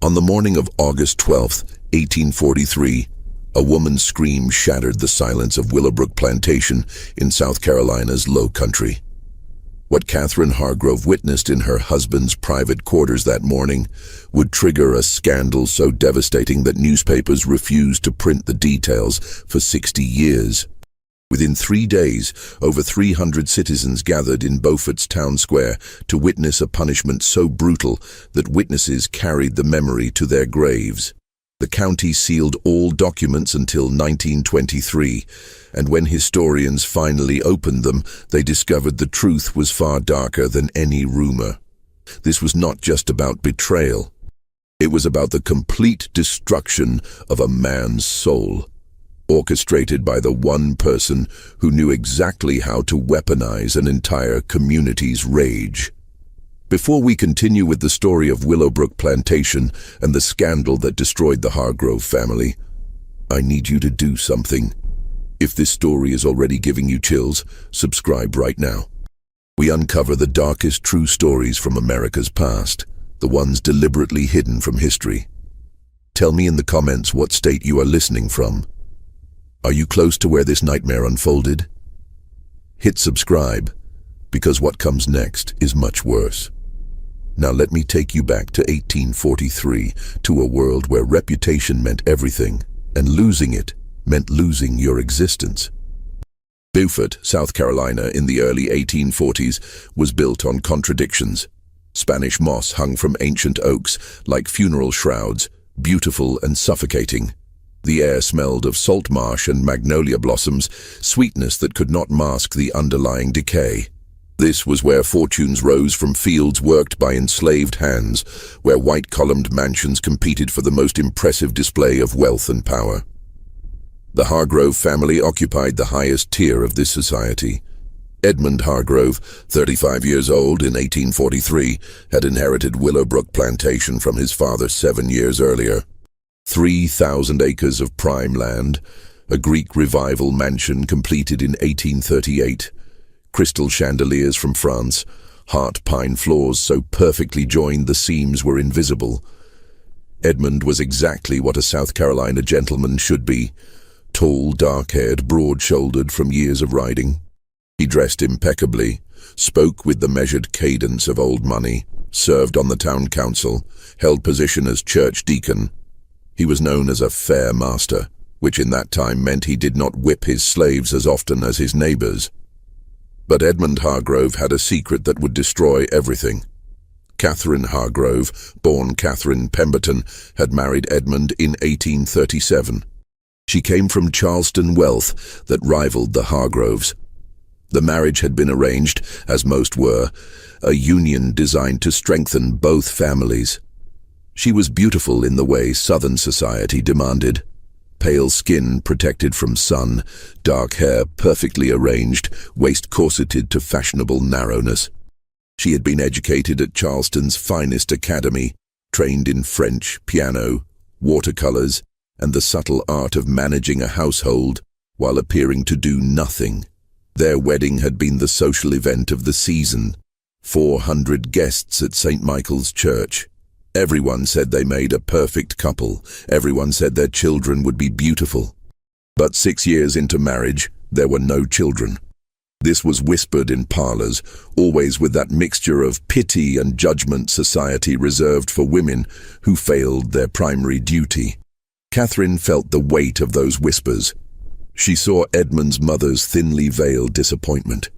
On the morning of August 12th, 1843, a woman's scream shattered the silence of Willowbrook Plantation in South Carolina's Low Country. What Catherine Hargrove witnessed in her husband's private quarters that morning would trigger a scandal so devastating that newspapers refused to print the details for 60 years. Within 3 days, over 300 citizens gathered in Beaufort's town square to witness a punishment so brutal that witnesses carried the memory to their graves. The county sealed all documents until 1923, and when historians finally opened them, they discovered the truth was far darker than any rumor. This was not just about betrayal. It was about the complete destruction of a man's soul, orchestrated by the one person who knew exactly how to weaponize an entire community's rage. Before we continue with the story of Willowbrook Plantation and the scandal that destroyed the Hargrove family, I need you to do something. If this story is already giving you chills, subscribe right now. We uncover the darkest true stories from America's past, the ones deliberately hidden from history. Tell me in the comments what state you are listening from. Are you close to where this nightmare unfolded? Hit subscribe, because what comes next is much worse. Now let me take you back to 1843, to a world where reputation meant everything, and losing it meant losing your existence. Beaufort, South Carolina, in the early 1840s, was built on contradictions. Spanish moss hung from ancient oaks like funeral shrouds, beautiful and suffocating. The air smelled of salt marsh and magnolia blossoms, sweetness that could not mask the underlying decay. This was where fortunes rose from fields worked by enslaved hands, where white-columned mansions competed for the most impressive display of wealth and power. The Hargrove family occupied the highest tier of this society. Edmund Hargrove, 35 years old in 1843, had inherited Willowbrook Plantation from his father 7 years earlier. 3,000 acres of prime land, a Greek Revival mansion completed in 1838, crystal chandeliers from France, heart pine floors so perfectly joined the seams were invisible. Edmund was exactly what a South Carolina gentleman should be, tall, dark-haired, broad-shouldered from years of riding. He dressed impeccably, spoke with the measured cadence of old money, served on the town council, held position as church deacon. He was known as a fair master, which in that time meant he did not whip his slaves as often as his neighbors. But Edmund Hargrove had a secret that would destroy everything. Catherine Hargrove, born Catherine Pemberton, had married Edmund in 1837. She came from Charleston wealth that rivaled the Hargroves. The marriage had been arranged, as most were, a union designed to strengthen both families. She was beautiful in the way Southern society demanded. Pale skin protected from sun, dark hair perfectly arranged, waist corseted to fashionable narrowness. She had been educated at Charleston's finest academy, trained in French, piano, watercolors, and the subtle art of managing a household while appearing to do nothing. Their wedding had been the social event of the season. 400 guests at St. Michael's Church. Everyone said they made a perfect couple. Everyone said their children would be beautiful. But 6 years into marriage, there were no children. This was whispered in parlors, always with that mixture of pity and judgment society reserved for women who failed their primary duty. Catherine felt the weight of those whispers. She saw Edmund's mother's thinly veiled disappointment.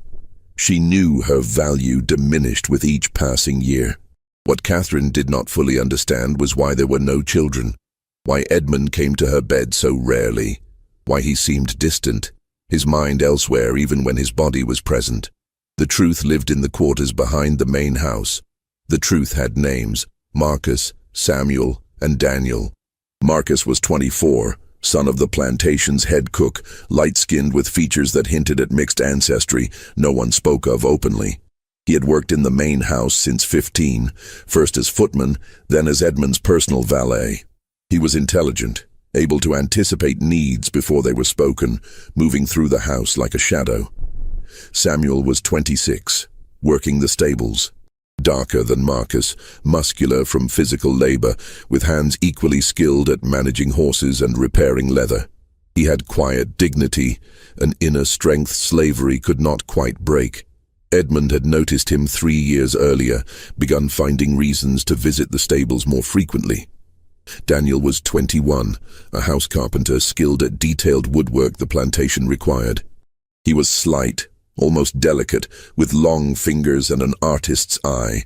She knew her value diminished with each passing year. What Catherine did not fully understand was why there were no children, why Edmund came to her bed so rarely, why he seemed distant, his mind elsewhere even when his body was present. The truth lived in the quarters behind the main house. The truth had names: Marcus, Samuel, and Daniel. Marcus was 24, son of the plantation's head cook, light-skinned with features that hinted at mixed ancestry no one spoke of openly. He had worked in the main house since 15, first as footman, then as Edmund's personal valet. He was intelligent, able to anticipate needs before they were spoken, moving through the house like a shadow. Samuel was 26, working the stables. darker than Marcus, muscular from physical labor, with hands equally skilled at managing horses and repairing leather. He had quiet dignity, an inner strength slavery could not quite break. Edmund had noticed him 3 years earlier, begun finding reasons to visit the stables more frequently. Daniel was 21, a house carpenter skilled at detailed woodwork the plantation required. He was slight, almost delicate, with long fingers and an artist's eye.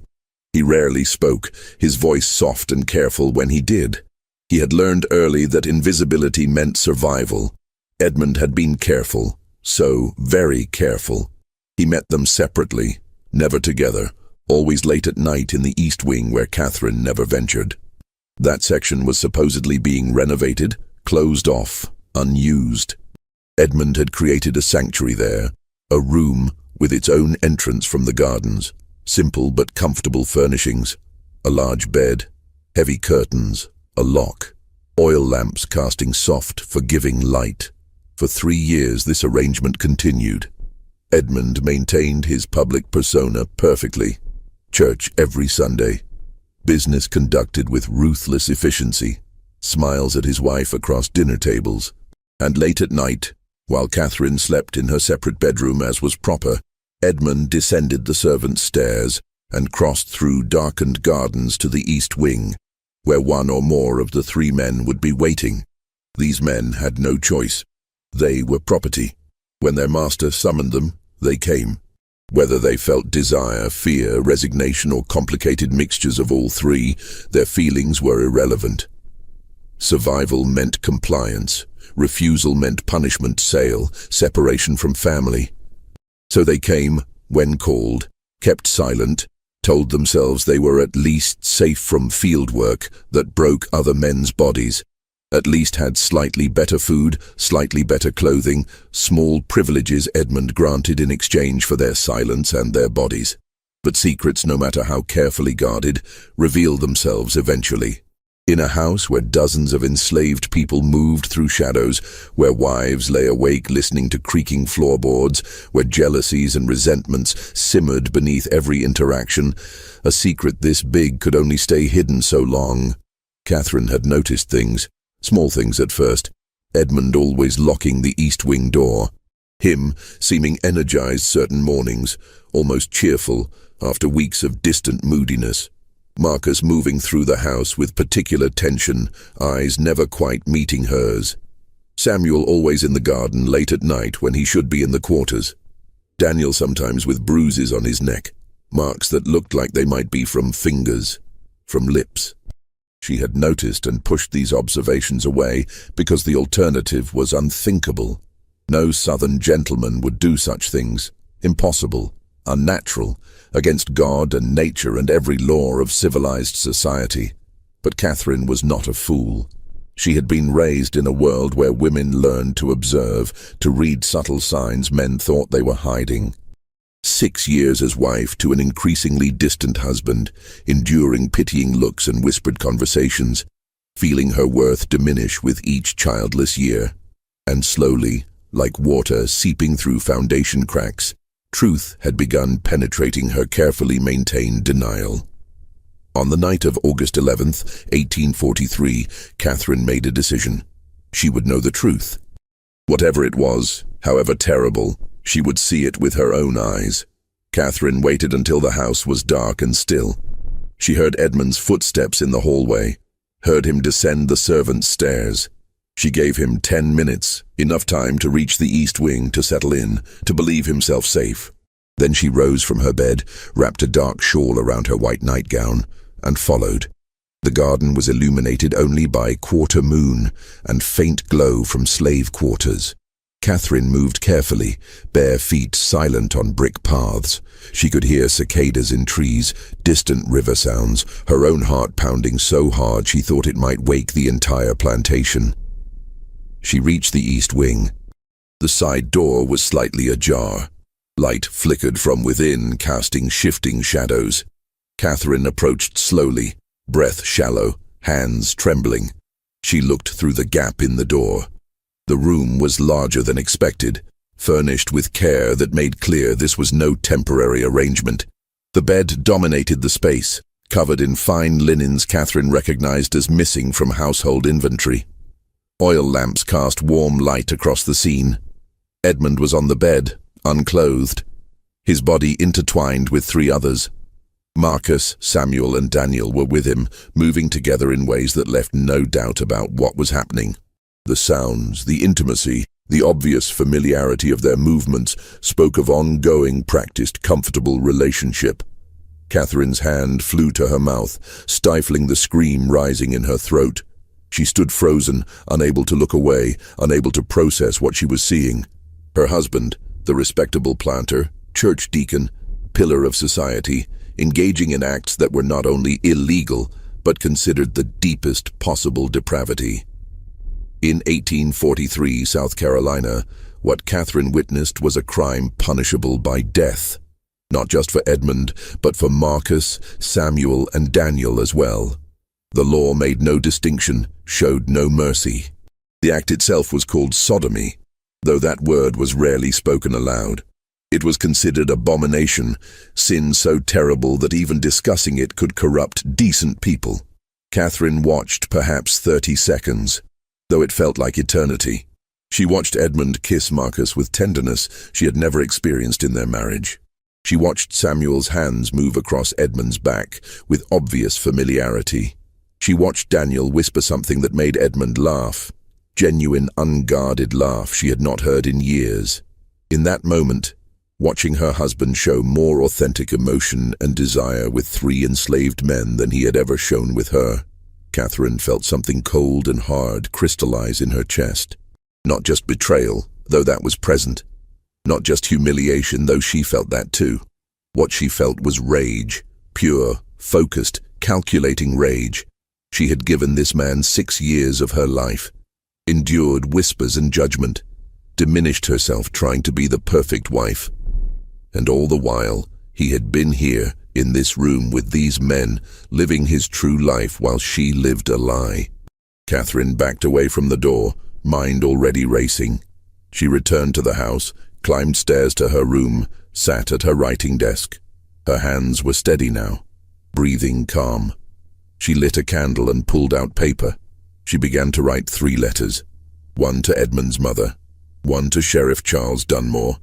He rarely spoke, his voice soft and careful when he did. He had learned early that invisibility meant survival. Edmund had been careful, so very careful. He met them separately, never together, always late at night in the East Wing where Catherine never ventured. That section was supposedly being renovated, closed off, unused. Edmund had created a sanctuary there, a room with its own entrance from the gardens, simple but comfortable furnishings, a large bed, heavy curtains, a lock, oil lamps casting soft, forgiving light. For 3 years this arrangement continued. Edmund maintained his public persona perfectly. Church every Sunday. Business conducted with ruthless efficiency. Smiles at his wife across dinner tables. And late at night, while Catherine slept in her separate bedroom as was proper, Edmund descended the servants' stairs and crossed through darkened gardens to the East Wing, where one or more of the 3 men would be waiting. These men had no choice. They were property. When their master summoned them, they came. Whether they felt desire, fear, resignation, or complicated mixtures of all 3, their feelings were irrelevant. Survival meant compliance. Refusal meant punishment, sale, separation from family. So they came, when called, kept silent, told themselves they were at least safe from field work that broke other men's bodies, at least had slightly better food, slightly better clothing, small privileges Edmund granted in exchange for their silence and their bodies. But secrets, no matter how carefully guarded, reveal themselves eventually. In a house where dozens of enslaved people moved through shadows, where wives lay awake listening to creaking floorboards, where jealousies and resentments simmered beneath every interaction, a secret this big could only stay hidden so long. Catherine had noticed things, small things at first. Edmund always locking the East Wing door. Him seeming energized certain mornings, almost cheerful, after weeks of distant moodiness. Marcus moving through the house with particular tension, eyes never quite meeting hers. Samuel always in the garden late at night when he should be in the quarters. Daniel sometimes with bruises on his neck, marks that looked like they might be from fingers, from lips. She had noticed and pushed these observations away because the alternative was unthinkable. No southern gentleman would do such things. Impossible, unnatural, against God and nature and every law of civilized society. But Catherine was not a fool. She had been raised in a world where women learned to observe, to read subtle signs men thought they were hiding. 6 years as wife to an increasingly distant husband, enduring pitying looks and whispered conversations, feeling her worth diminish with each childless year. And slowly, like water seeping through foundation cracks, truth had begun penetrating her carefully maintained denial. On the night of August 11th, 1843, Catherine made a decision. She would know the truth. Whatever it was, however terrible, she would see it with her own eyes. Catherine waited until the house was dark and still. She heard Edmund's footsteps in the hallway, heard him descend the servants' stairs. She gave him 10 minutes, enough time to reach the East Wing, to settle in, to believe himself safe. Then she rose from her bed, wrapped a dark shawl around her white nightgown, and followed. The garden was illuminated only by quarter moon and faint glow from slave quarters. Catherine moved carefully, bare feet silent on brick paths. She could hear cicadas in trees, distant river sounds, her own heart pounding so hard she thought it might wake the entire plantation. She reached the East Wing. The side door was slightly ajar. Light flickered from within, casting shifting shadows. Catherine approached slowly, breath shallow, hands trembling. She looked through the gap in the door. The room was larger than expected, furnished with care that made clear this was no temporary arrangement. The bed dominated the space, covered in fine linens Catherine recognized as missing from household inventory. Oil lamps cast warm light across the scene. Edmund was on the bed, unclothed, his body intertwined with three others. Marcus, Samuel, and Daniel were with him, moving together in ways that left no doubt about what was happening. The sounds, the intimacy, the obvious familiarity of their movements spoke of ongoing, practiced, comfortable relationship. Catherine's hand flew to her mouth, stifling the scream rising in her throat. She stood frozen, unable to look away, unable to process what she was seeing. Her husband, the respectable planter, church deacon, pillar of society, engaging in acts that were not only illegal, but considered the deepest possible depravity. In 1843, South Carolina, what Catherine witnessed was a crime punishable by death. Not just for Edmund, but for Marcus, Samuel, and Daniel as well. The law made no distinction, showed no mercy. The act itself was called sodomy, though that word was rarely spoken aloud. It was considered abomination, sin so terrible that even discussing it could corrupt decent people. Catherine watched perhaps 30 seconds, though it felt like eternity. She watched Edmund kiss Marcus with tenderness she had never experienced in their marriage. She watched Samuel's hands move across Edmund's back with obvious familiarity. She watched Daniel whisper something that made Edmund laugh. Genuine, unguarded laugh she had not heard in years. In that moment, watching her husband show more authentic emotion and desire with 3 enslaved men than he had ever shown with her, Catherine felt something cold and hard crystallize in her chest. Not just betrayal, though that was present. Not just humiliation, though she felt that too. What she felt was rage, pure, focused, calculating rage. She had given this man 6 years of her life, endured whispers and judgment, diminished herself trying to be the perfect wife. And all the while, he had been here, in this room with these men, living his true life while she lived a lie. Catherine backed away from the door, mind already racing. She returned to the house, climbed stairs to her room, sat at her writing desk. Her hands were steady now, breathing calm. She lit a candle and pulled out paper. She began to write 3 letters. 1 to Edmund's mother, 1 to Sheriff Charles Dunmore,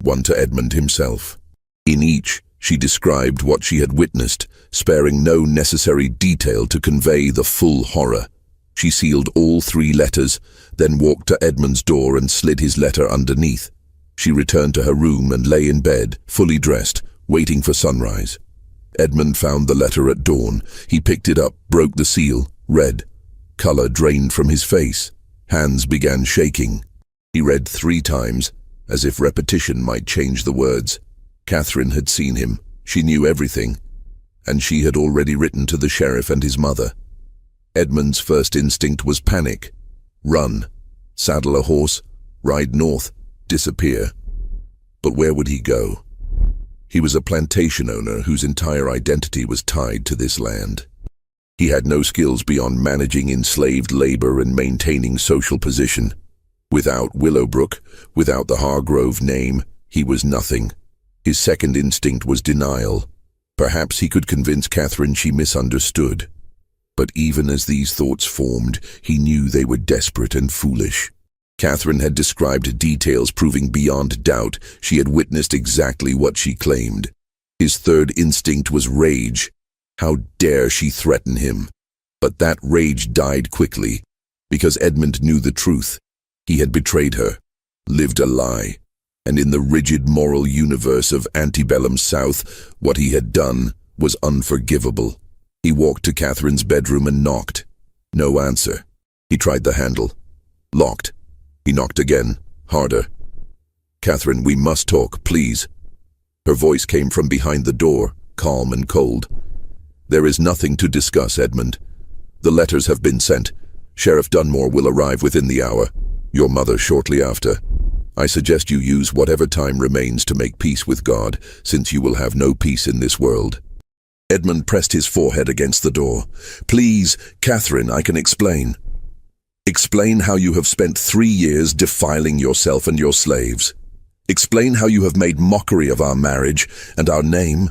1 to Edmund himself. In each, she described what she had witnessed, sparing no necessary detail to convey the full horror. She sealed all 3 letters, then walked to Edmund's door and slid his letter underneath. She returned to her room and lay in bed, fully dressed, waiting for sunrise. Edmund found the letter at dawn. He picked it up, broke the seal, read. Color drained from his face. Hands began shaking. He read 3 times, as if repetition might change the words. Catherine had seen him. She knew everything. And she had already written to the sheriff and his mother. Edmund's first instinct was panic. Run. Saddle a horse. Ride north. Disappear. But where would he go? He was a plantation owner whose entire identity was tied to this land. He had no skills beyond managing enslaved labor and maintaining social position. Without Willowbrook, without the Hargrove name, he was nothing. His second instinct was denial. Perhaps he could convince Catherine she misunderstood. But even as these thoughts formed, he knew they were desperate and foolish. Catherine had described details proving beyond doubt she had witnessed exactly what she claimed. His third instinct was rage. How dare she threaten him? But that rage died quickly, because Edmund knew the truth. He had betrayed her, lived a lie, and in the rigid moral universe of antebellum South, what he had done was unforgivable. He walked to Catherine's bedroom and knocked. No answer. He tried the handle. Locked. He knocked again, harder. Catherine, we must talk, please. Her voice came from behind the door, calm and cold. There is nothing to discuss, Edmund. The letters have been sent. Sheriff Dunmore will arrive within the hour. Your mother shortly after. I suggest you use whatever time remains to make peace with God, since you will have no peace in this world. Edmund pressed his forehead against the door. Please, Catherine, I can explain. Explain how you have spent 3 years defiling yourself and your slaves. Explain how you have made mockery of our marriage and our name.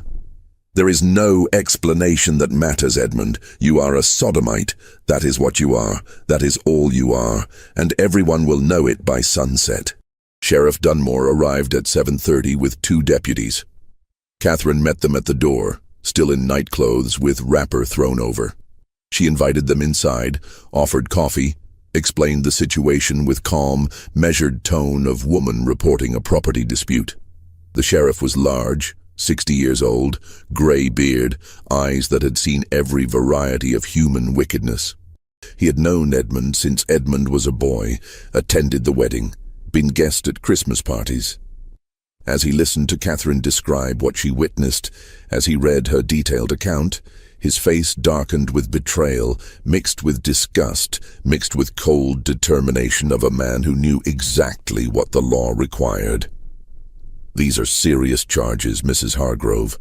There is no explanation that matters, Edmund. You are a sodomite. That is what you are. That is all you are. And everyone will know it by sunset. Sheriff Dunmore arrived at 7:30 with 2 deputies. Catherine met them at the door, still in nightclothes with wrapper thrown over. She invited them inside, offered coffee, explained the situation with calm, measured tone of woman reporting a property dispute. The sheriff was large, 60 years old, gray beard, eyes that had seen every variety of human wickedness. He had known Edmund since Edmund was a boy, attended the wedding, been guest at Christmas parties. As he listened to Catherine describe what she witnessed, as he read her detailed account, his face darkened with betrayal, mixed with disgust, mixed with cold determination of a man who knew exactly what the law required. These are serious charges, Mrs. Hargrove.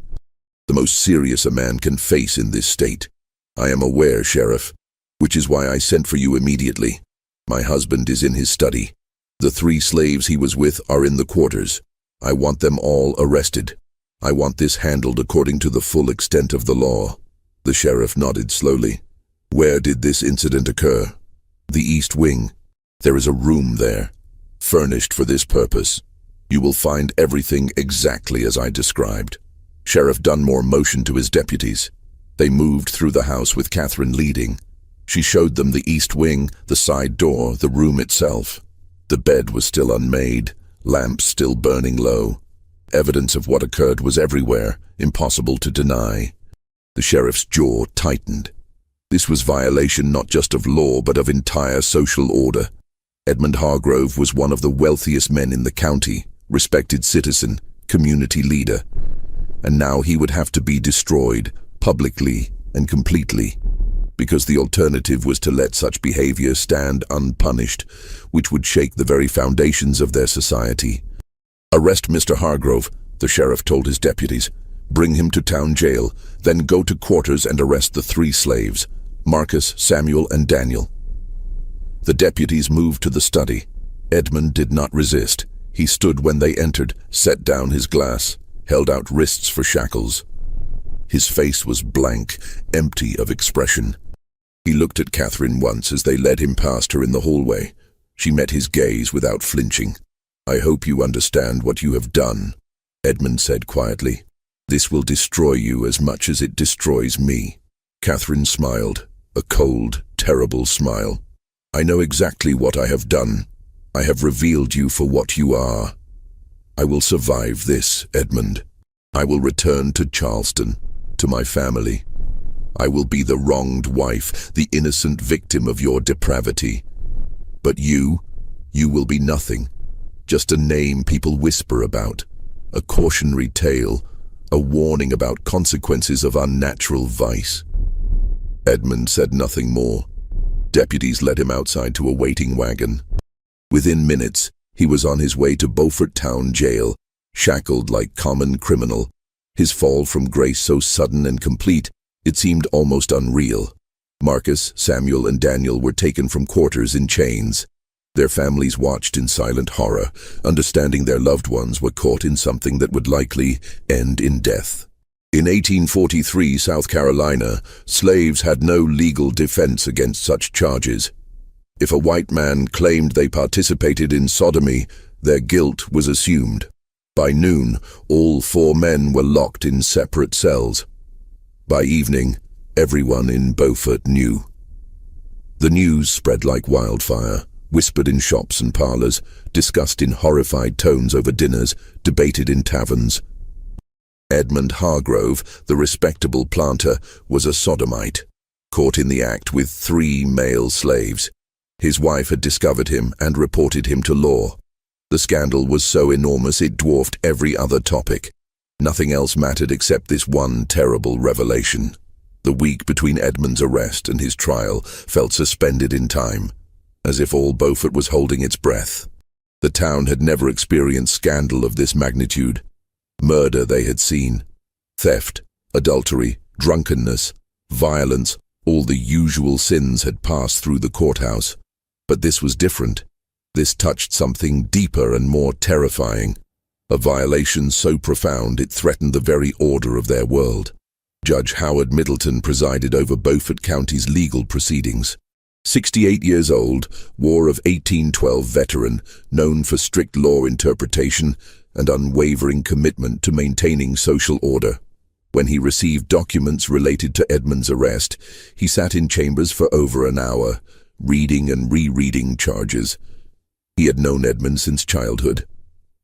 The most serious a man can face in this state. I am aware, Sheriff, which is why I sent for you immediately. My husband is in his study. The 3 slaves he was with are in the quarters. I want them all arrested. I want this handled according to the full extent of the law. The sheriff nodded slowly. Where did this incident occur? The East Wing. There is a room there, furnished for this purpose. You will find everything exactly as I described. Sheriff Dunmore motioned to his deputies. They moved through the house with Catherine leading. She showed them the East Wing, the side door, the room itself. The bed was still unmade, lamps still burning low. Evidence of what occurred was everywhere, impossible to deny. The sheriff's jaw tightened. This was violation not just of law but of entire social order. Edmund Hargrove was one of the wealthiest men in the county, respected citizen, community leader. And now he would have to be destroyed, publicly and completely, because the alternative was to let such behavior stand unpunished, which would shake the very foundations of their society. Arrest Mr. Hargrove, the sheriff told his deputies. Bring him to town jail, then go to quarters and arrest the 3 slaves, Marcus, Samuel, and Daniel. The deputies moved to the study. Edmund did not resist. He stood when they entered, set down his glass, held out wrists for shackles. His face was blank, empty of expression. He looked at Catherine once as they led him past her in the hallway. She met his gaze without flinching. I hope you understand what you have done, Edmund said quietly. This will destroy you as much as it destroys me. Catherine smiled, a cold, terrible smile. I know exactly what I have done. I have revealed you for what you are. I will survive this, Edmund. I will return to Charleston, to my family. I will be the wronged wife, the innocent victim of your depravity. But you will be nothing. Just a name people whisper about, a cautionary tale, a warning about consequences of unnatural vice. Edmund said nothing more. Deputies led him outside to a waiting wagon. Within minutes, he was on his way to Beaufort Town Jail, shackled like common criminal. His fall from grace so sudden and complete, it seemed almost unreal. Marcus, Samuel, and Daniel were taken from quarters in chains. Their families watched in silent horror, understanding their loved ones were caught in something that would likely end in death. In 1843, South Carolina, slaves had no legal defense against such charges. If a white man claimed they participated in sodomy, their guilt was assumed. By noon, all 4 men were locked in separate cells. By evening, everyone in Beaufort knew. The news spread like wildfire, whispered in shops and parlors, discussed in horrified tones over dinners, debated in taverns. Edmund Hargrove, the respectable planter, was a sodomite, caught in the act with 3 male slaves. His wife had discovered him and reported him to law. The scandal was so enormous it dwarfed every other topic. Nothing else mattered except this one terrible revelation. The week between Edmund's arrest and his trial felt suspended in time, as if all Beaufort was holding its breath. The town had never experienced scandal of this magnitude. Murder they had seen, theft, adultery, drunkenness, violence, all the usual sins had passed through the courthouse. But this was different. This touched something deeper and more terrifying, a violation so profound it threatened the very order of their world. Judge Howard Middleton presided over Beaufort County's legal proceedings. 68 years old, War of 1812 veteran, known for strict law interpretation and unwavering commitment to maintaining social order. When he received documents related to Edmund's arrest, he sat in chambers for over an hour, reading and rereading charges. He had known Edmund since childhood,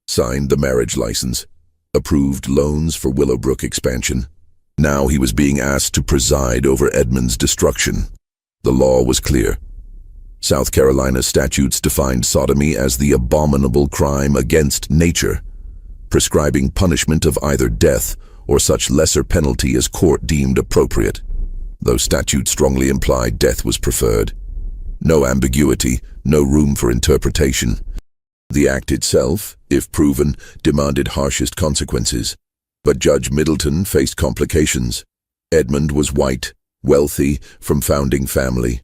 signed the marriage license, approved loans for Willowbrook expansion. Now he was being asked to preside over Edmund's destruction. The law was clear. South Carolina statutes defined sodomy as the abominable crime against nature, prescribing punishment of either death or such lesser penalty as court deemed appropriate. Those statutes strongly implied death was preferred. No ambiguity, no room for interpretation. The act itself, if proven, demanded harshest consequences. But Judge Middleton faced complications. Edmund was white, wealthy, from founding family.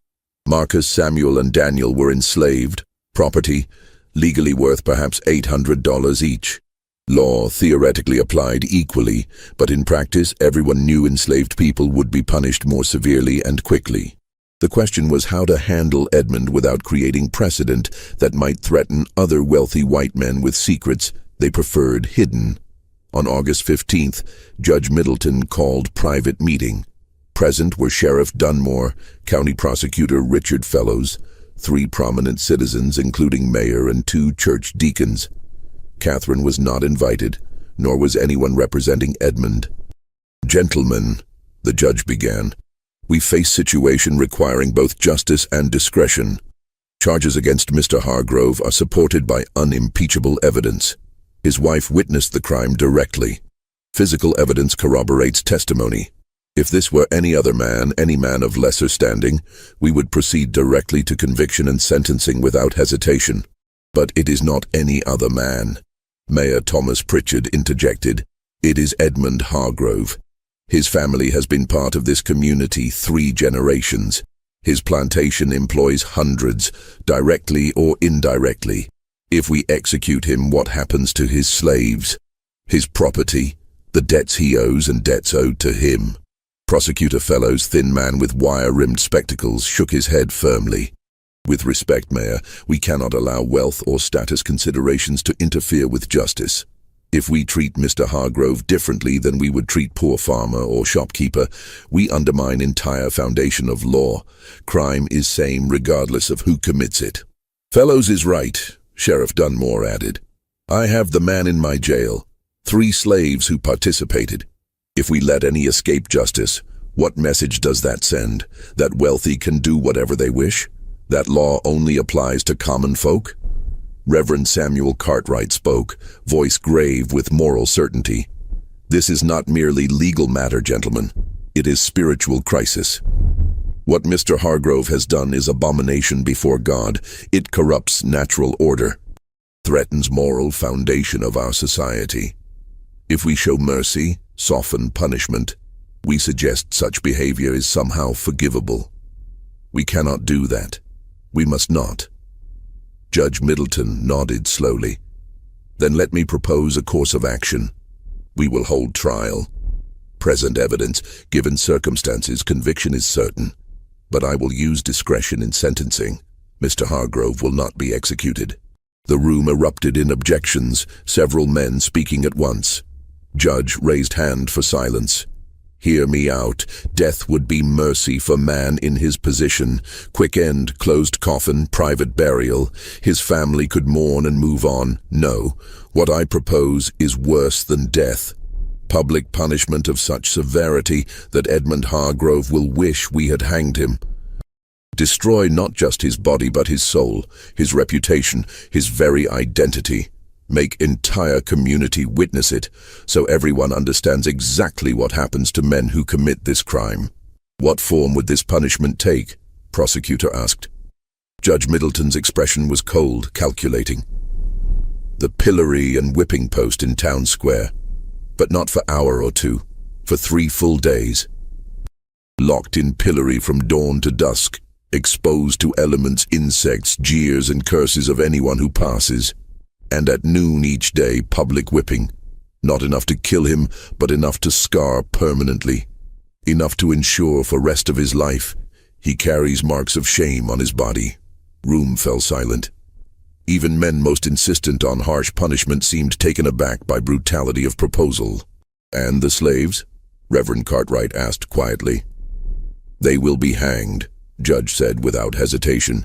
Marcus, Samuel, and Daniel were enslaved, property, legally worth perhaps $800 each. Law theoretically applied equally, but in practice everyone knew enslaved people would be punished more severely and quickly. The question was how to handle Edmund without creating precedent that might threaten other wealthy white men with secrets they preferred hidden. On August 15th, Judge Middleton called private meeting. Present were Sheriff Dunmore, County Prosecutor Richard Fellows, 3 prominent citizens including mayor and 2 church deacons. Catherine was not invited, nor was anyone representing Edmund. "Gentlemen," the judge began, "we face situation requiring both justice and discretion. Charges against Mr. Hargrove are supported by unimpeachable evidence. His wife witnessed the crime directly. Physical evidence corroborates testimony. If this were any other man, any man of lesser standing, we would proceed directly to conviction and sentencing without hesitation. But it is not any other man." Mayor Thomas Pritchard interjected, "It is Edmund Hargrove. His family has been part of this community 3 generations. His plantation employs hundreds, directly or indirectly. If we execute him, what happens to his slaves? His property, the debts he owes and debts owed to him?" Prosecutor Fellows, thin man with wire-rimmed spectacles, shook his head firmly. "With respect, Mayor, we cannot allow wealth or status considerations to interfere with justice. If we treat Mr. Hargrove differently than we would treat poor farmer or shopkeeper, we undermine entire foundation of law. Crime is same regardless of who commits it." "Fellows is right," Sheriff Dunmore added. "I have the man in my jail, 3 slaves who participated. If we let any escape justice, what message does that send? That wealthy can do whatever they wish? That law only applies to common folk?" Reverend Samuel Cartwright spoke, voice grave with moral certainty. "This is not merely legal matter, gentlemen. It is spiritual crisis. What Mr. Hargrove has done is abomination before God. It corrupts natural order, threatens moral foundation of our society. If we show mercy, soften punishment, we suggest such behavior is somehow forgivable. We cannot do that. We must not." Judge Middleton nodded slowly. "Then let me propose a course of action. We will hold trial. Present evidence, given circumstances, conviction is certain. But I will use discretion in sentencing. Mr. Hargrove will not be executed." The room erupted in objections, several men speaking at once. Judge raised hand for silence. "Hear me out. Death would be mercy for man in his position. Quick end, closed coffin, private burial. His family could mourn and move on. No, what I propose is worse than death. Public punishment of such severity that Edmund Hargrove will wish we had hanged him. Destroy not just his body but his soul, his reputation, his very identity. Make entire community witness it, so everyone understands exactly what happens to men who commit this crime." "What form would this punishment take?" Prosecutor asked. Judge Middleton's expression was cold, calculating. "The pillory and whipping post in town square, but not for hour or 2, for 3 full days. Locked in pillory from dawn to dusk, exposed to elements, insects, jeers and curses of anyone who passes. And at noon each day, public whipping. Not enough to kill him, but enough to scar permanently. enough to ensure for rest of his life he carries marks of shame on his body. Room fell silent. Even men most insistent on harsh punishment seemed taken aback by brutality of proposal. "And the slaves?" Reverend Cartwright asked quietly. "They will be hanged," Judge said without hesitation.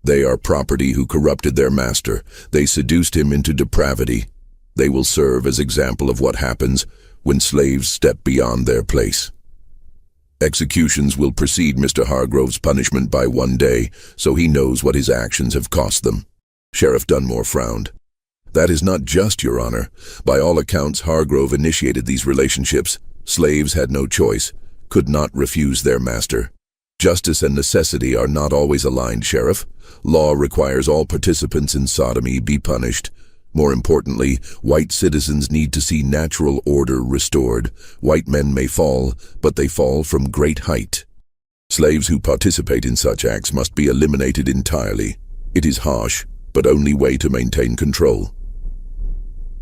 "They are property who corrupted their master. They seduced him into depravity. They will serve as example of what happens when slaves step beyond their place." "Executions will precede Mr. Hargrove's punishment by 1 day, so he knows what his actions have cost them." Sheriff Dunmore frowned. "That is not just, Your Honor. By all accounts, Hargrove initiated these relationships. Slaves had no choice, could not refuse their master. Justice and necessity are not always aligned, Sheriff. Law requires all participants in sodomy be punished. More importantly, white citizens need to see natural order restored. White men may fall, but they fall from great height. Slaves who participate in such acts must be eliminated entirely. It is harsh, but only way to maintain control."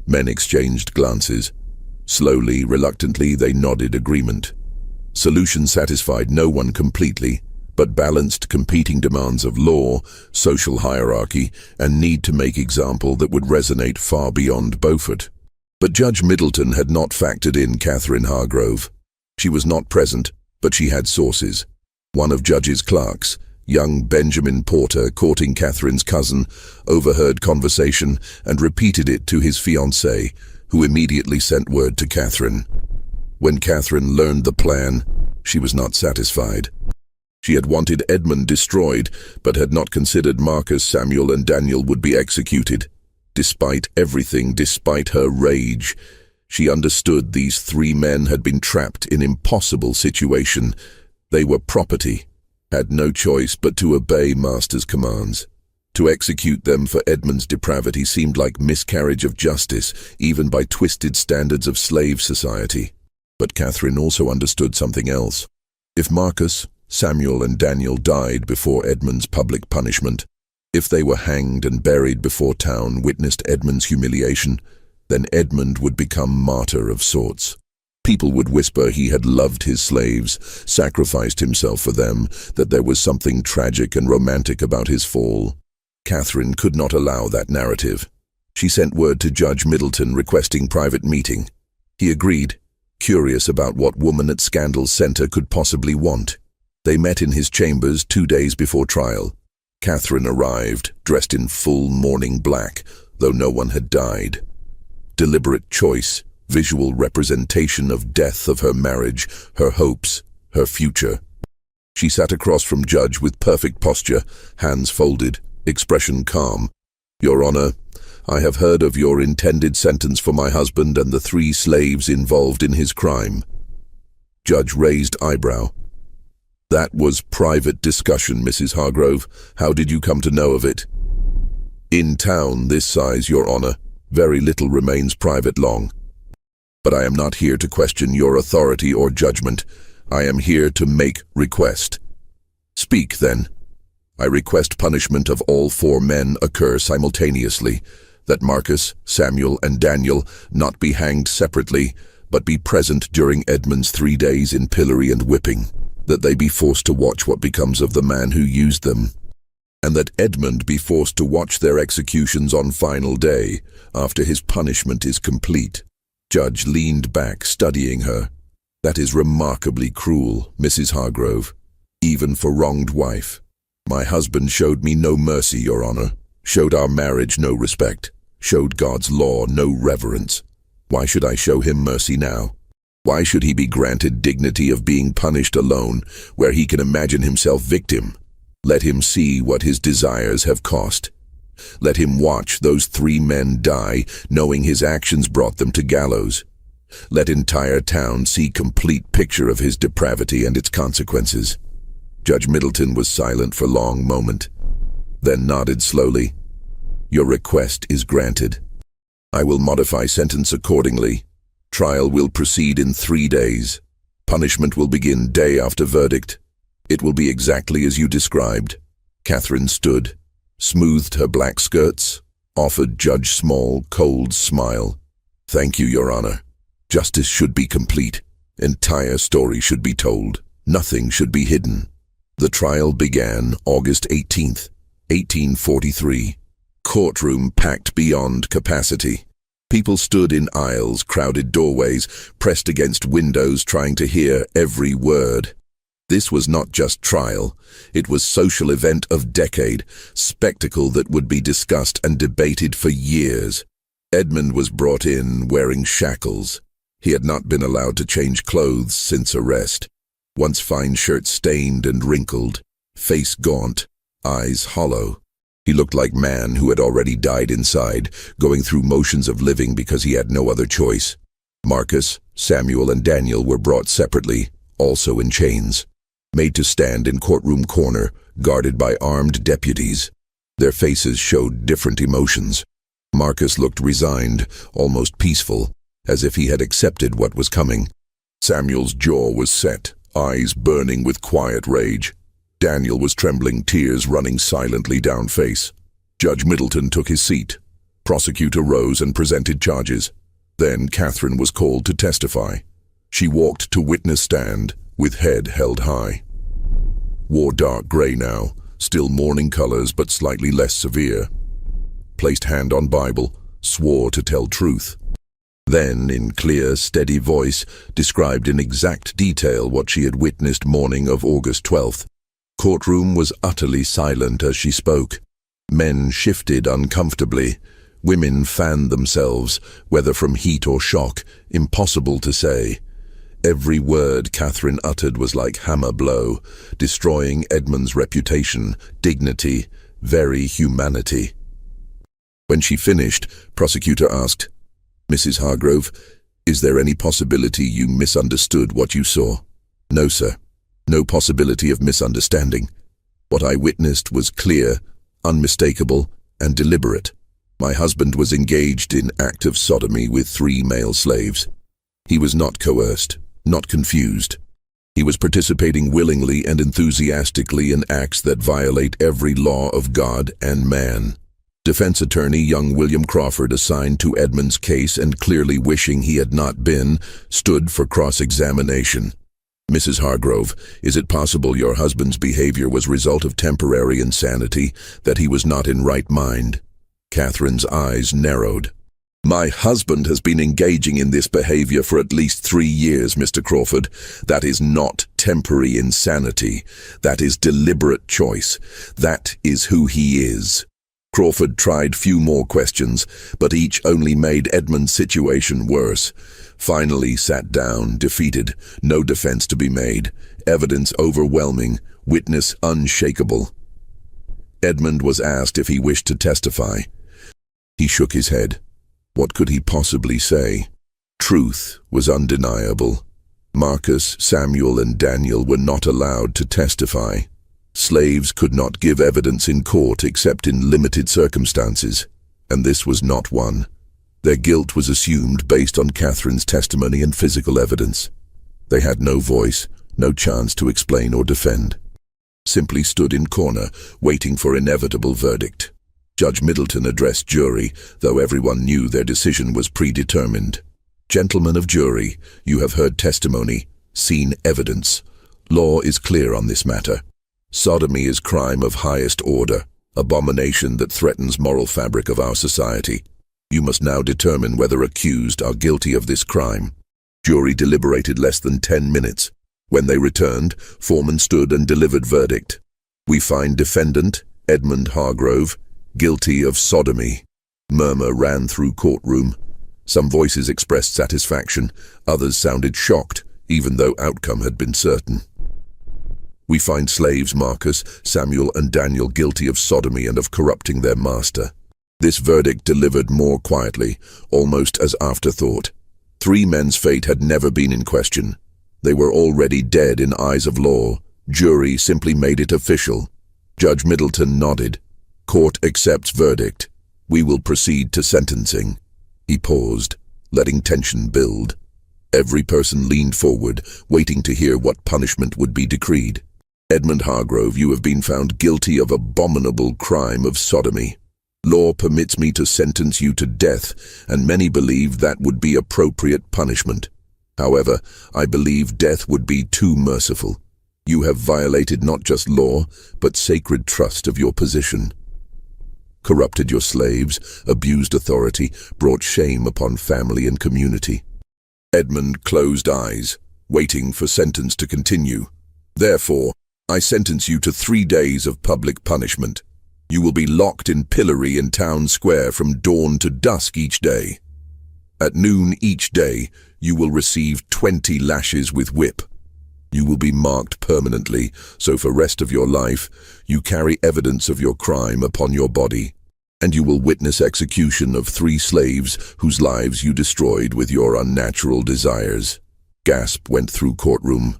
Men exchanged glances. Slowly, reluctantly, they nodded agreement. Solution satisfied no one completely, but balanced competing demands of law, social hierarchy, and need to make example that would resonate far beyond Beaufort. But Judge Middleton had not factored in Catherine Hargrove. She was not present, but she had sources. One of Judge's clerks, young Benjamin Porter, courting Catherine's cousin, overheard conversation and repeated it to his fiancée, who immediately sent word to Catherine. When Catherine learned the plan, she was not satisfied. She had wanted Edmund destroyed, but had not considered Marcus, Samuel, and Daniel would be executed. Despite everything, despite her rage, she understood these 3 men had been trapped in an impossible situation. They were property, had no choice but to obey master's commands. To execute them for Edmund's depravity seemed like miscarriage of justice, even by twisted standards of slave society. But Catherine also understood something else. If Marcus, Samuel, and Daniel died before Edmund's public punishment, if they were hanged and buried before town witnessed Edmund's humiliation, then Edmund would become martyr of sorts. People would whisper he had loved his slaves, sacrificed himself for them, that there was something tragic and romantic about his fall. Catherine could not allow that narrative. She sent word to Judge Middleton requesting private meeting. He agreed, curious about what woman at Scandal Center could possibly want. They met in his chambers 2 days before trial. Catherine arrived, dressed in full mourning black, though no one had died. Deliberate choice, visual representation of death of her marriage, her hopes, her future. She sat across from Judge with perfect posture, hands folded, expression calm. "Your Honor, I have heard of your intended sentence for my husband and the 3 slaves involved in his crime." Judge raised eyebrow. "That was private discussion, Mrs. Hargrove. How did you come to know of it?" "In town this size, Your Honor, very little remains private long. But I am not here to question your authority or judgment. I am here to make request." "Speak, then." "I request punishment of all 4 men occur simultaneously, that Marcus, Samuel, and Daniel not be hanged separately, but be present during Edmund's 3 days in pillory and whipping, that they be forced to watch what becomes of the man who used them, and that Edmund be forced to watch their executions on final day, after his punishment is complete." Judge leaned back, studying her. "That is remarkably cruel, Mrs. Hargrove, even for wronged wife. My husband showed me no mercy, Your Honor, showed our marriage no respect, showed God's law no reverence. Why should I show him mercy now? Why should he be granted dignity of being punished alone, where he can imagine himself victim? Let him see what his desires have cost. Let him watch those 3 men die, knowing his actions brought them to gallows. Let entire town see complete picture of his depravity and its consequences." Judge Middleton was silent for a long moment, then nodded slowly. "Your request is granted. I will modify sentence accordingly. Trial will proceed in 3 days. Punishment will begin day after verdict. It will be exactly as you described." Catherine stood, smoothed her black skirts, offered Judge Small cold smile. "Thank you, Your Honor. Justice should be complete. Entire story should be told. Nothing should be hidden. The trial began August 18th, 1843. Courtroom packed beyond capacity. People stood in aisles, crowded doorways, pressed against windows trying to hear every word. This was not just trial. It was social event of decade, spectacle that would be discussed and debated for years. Edmund was brought in wearing shackles. He had not been allowed to change clothes since arrest. Once fine shirt stained and wrinkled, face gaunt, eyes hollow. He looked like man who had already died inside, going through motions of living because he had no other choice. Marcus, Samuel, and Daniel were brought separately, also in chains, made to stand in courtroom corner, guarded by armed deputies. Their faces showed different emotions. Marcus looked resigned, almost peaceful, as if he had accepted what was coming. Samuel's jaw was set, eyes burning with quiet rage. Daniel was trembling, tears running silently down face. Judge Middleton took his seat. Prosecutor rose and presented charges. Then Catherine was called to testify. She walked to witness stand, with head held high. Wore dark gray now, still mourning colors but slightly less severe. Placed hand on Bible, swore to tell truth. Then, in clear, steady voice, described in exact detail what she had witnessed morning of August 12th. Courtroom was utterly silent as she spoke. Men shifted uncomfortably. Women fanned themselves, whether from heat or shock, impossible to say. Every word Catherine uttered was like hammer blow, destroying Edmund's reputation, dignity, very humanity. When she finished, prosecutor asked, "Mrs. Hargrove, is there any possibility you misunderstood what you saw?" "No, sir. No possibility of misunderstanding. What I witnessed was clear, unmistakable, and deliberate. My husband was engaged in active sodomy with 3 male slaves. He was not coerced, not confused. He was participating willingly and enthusiastically in acts that violate every law of God and man." Defense attorney young William Crawford, assigned to Edmund's case and clearly wishing he had not been, stood for cross-examination. "Mrs. Hargrove, is it possible your husband's behavior was result of temporary insanity, that he was not in right mind?" Catherine's eyes narrowed. "My husband has been engaging in this behavior for at least 3 years, Mr. Crawford. That is not temporary insanity. That is deliberate choice. That is who he is." Crawford tried few more questions, but each only made Edmund's situation worse. Finally sat down, defeated, no defense to be made, evidence overwhelming, witness unshakable. Edmund was asked if he wished to testify. He shook his head. What could he possibly say? Truth was undeniable. Marcus, Samuel, and Daniel were not allowed to testify. Slaves could not give evidence in court except in limited circumstances, and this was not one. Their guilt was assumed based on Catherine's testimony and physical evidence. They had no voice, no chance to explain or defend. Simply stood in corner, waiting for inevitable verdict. Judge Middleton addressed jury, though everyone knew their decision was predetermined. "Gentlemen of jury, you have heard testimony, seen evidence. Law is clear on this matter. Sodomy is crime of highest order, abomination that threatens moral fabric of our society. You must now determine whether accused are guilty of this crime." Jury deliberated less than 10 minutes. When they returned, foreman stood and delivered verdict. "We find defendant, Edmund Hargrove, guilty of sodomy." Murmur ran through courtroom. Some voices expressed satisfaction, others sounded shocked, even though outcome had been certain. "We find slaves Marcus, Samuel, and Daniel guilty of sodomy and of corrupting their master." This verdict delivered more quietly, almost as afterthought. 3 men's fate had never been in question. They were already dead in eyes of law. Jury simply made it official. Judge Middleton nodded. "Court accepts verdict. We will proceed to sentencing." He paused, letting tension build. Every person leaned forward, waiting to hear what punishment would be decreed. "Edmund Hargrove, you have been found guilty of abominable crime of sodomy. Law permits me to sentence you to death, and many believe that would be appropriate punishment. However, I believe death would be too merciful. You have violated not just law, but sacred trust of your position. Corrupted your slaves, abused authority, brought shame upon family and community. Edmund closed eyes, waiting for sentence to continue. Therefore, I sentence you to 3 days of public punishment. You will be locked in pillory in town square from dawn to dusk each day. At noon each day, you will receive 20 lashes with whip. You will be marked permanently, so for rest of your life, you carry evidence of your crime upon your body. And you will witness execution of 3 slaves whose lives you destroyed with your unnatural desires. Gasp went through courtroom.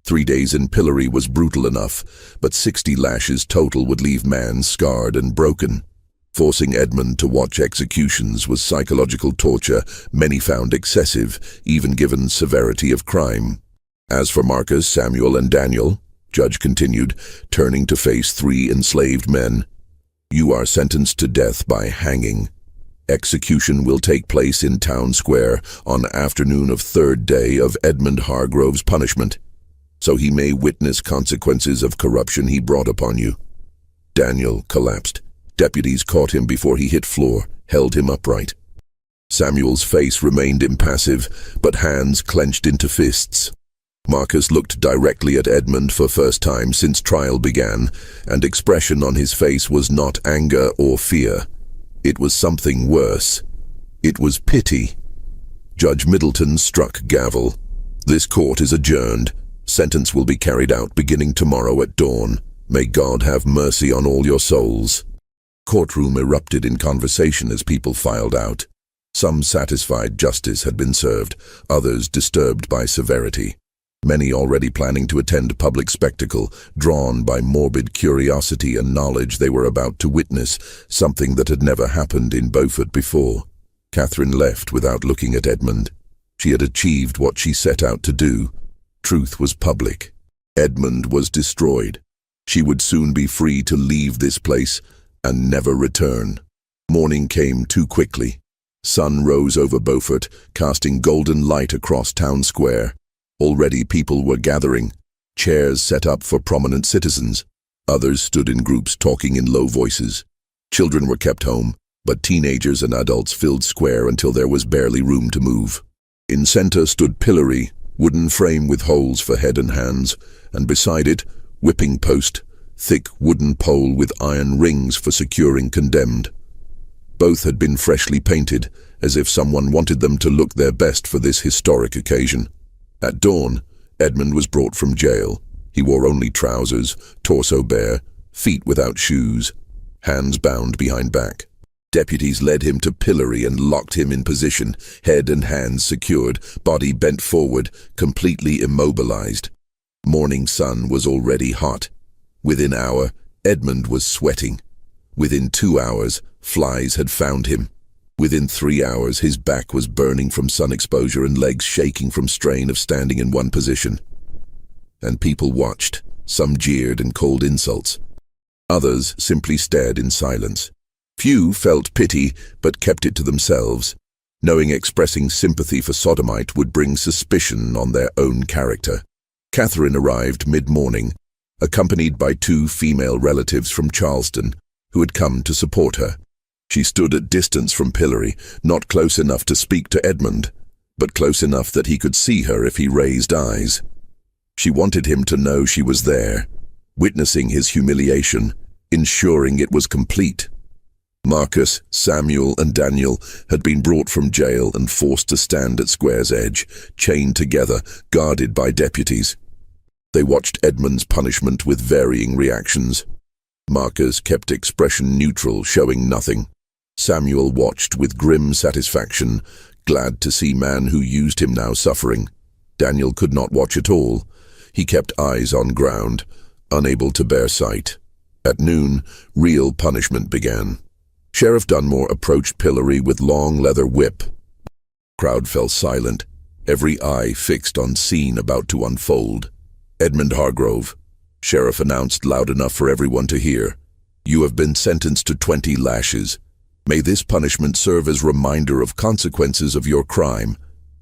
3 days in pillory was brutal enough, but 60 lashes total would leave man scarred and broken. Forcing Edmund to watch executions was psychological torture many found excessive, even given severity of crime. As for Marcus, Samuel, and Daniel, Judge continued, turning to face 3 enslaved men, you are sentenced to death by hanging. Execution will take place in town square on afternoon of 3rd day of Edmund Hargrove's punishment, so he may witness consequences of corruption he brought upon you. Daniel collapsed. Deputies caught him before he hit floor, held him upright. Samuel's face remained impassive, but hands clenched into fists. Marcus looked directly at Edmund for first time since trial began, and expression on his face was not anger or fear. It was something worse. It was pity. Judge Middleton struck gavel. This court is adjourned. Sentence will be carried out beginning tomorrow at dawn. May God have mercy on all your souls. Courtroom erupted in conversation as people filed out. Some satisfied justice had been served, others disturbed by severity. Many already planning to attend public spectacle, drawn by morbid curiosity and knowledge they were about to witness something that had never happened in Beaufort before. Catherine left without looking at Edmund. She had achieved what she set out to do. Truth was public. Edmund was destroyed. She would soon be free to leave this place and never return. Morning came too quickly. Sun rose over Beaufort, casting golden light across town square. Already people were gathering, chairs set up for prominent citizens. Others stood in groups talking in low voices. Children were kept home, but teenagers and adults filled square until there was barely room to move. In center stood pillory, wooden frame with holes for head and hands, and beside it, whipping post, thick wooden pole with iron rings for securing condemned. Both had been freshly painted, as if someone wanted them to look their best for this historic occasion. At dawn, Edmund was brought from jail. He wore only trousers, torso bare, feet without shoes, hands bound behind back. Deputies led him to pillory and locked him in position, head and hands secured, body bent forward, completely immobilized. Morning sun was already hot. Within an hour, Edmund was sweating. Within 2 hours, flies had found him. Within 3 hours, his back was burning from sun exposure and legs shaking from strain of standing in one position. And people watched. Some jeered and called insults. Others simply stared in silence. Few felt pity, but kept it to themselves, knowing expressing sympathy for Sodomite would bring suspicion on their own character. Catherine arrived mid-morning, accompanied by 2 female relatives from Charleston, who had come to support her. She stood at distance from pillory, not close enough to speak to Edmund, but close enough that he could see her if he raised eyes. She wanted him to know she was there, witnessing his humiliation, ensuring it was complete. Marcus, Samuel, and Daniel had been brought from jail and forced to stand at square's edge, chained together, guarded by deputies. They watched Edmund's punishment with varying reactions. Marcus kept expression neutral, showing nothing. Samuel watched with grim satisfaction, glad to see man who used him now suffering. Daniel could not watch at all. He kept eyes on ground, unable to bear sight. At noon, real punishment began. Sheriff Dunmore approached pillory with long leather whip. Crowd fell silent, every eye fixed on scene about to unfold. Edmund Hargrove, Sheriff announced loud enough for everyone to hear, "You have been sentenced to 20 lashes. May this punishment serve as reminder of consequences of your crime,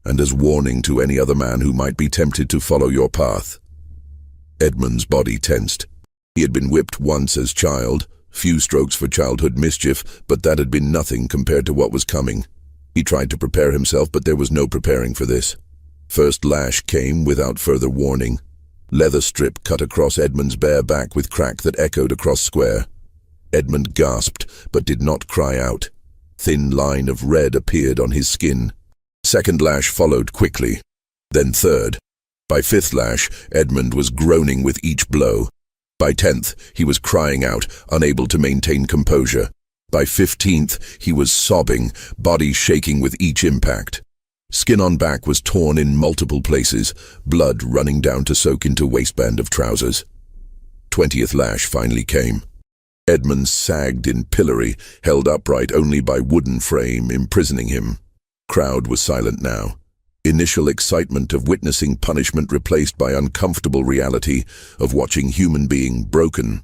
and as warning to any other man who might be tempted to follow your path. Edmund's body tensed. He had been whipped once as child, few strokes for childhood mischief, but that had been nothing compared to what was coming. He tried to prepare himself, but there was no preparing for this. First lash came without further warning. Leather strip cut across Edmund's bare back with crack that echoed across square. Edmund gasped, but did not cry out. Thin line of red appeared on his skin. Second lash followed quickly, then third. By fifth lash, Edmund was groaning with each blow. By 10th, he was crying out, unable to maintain composure. By 15th, he was sobbing, body shaking with each impact. Skin on back was torn in multiple places, blood running down to soak into waistband of trousers. 20th lash finally came. Edmund sagged in pillory, held upright only by wooden frame imprisoning him. Crowd was silent now. Initial excitement of witnessing punishment replaced by uncomfortable reality of watching human being broken.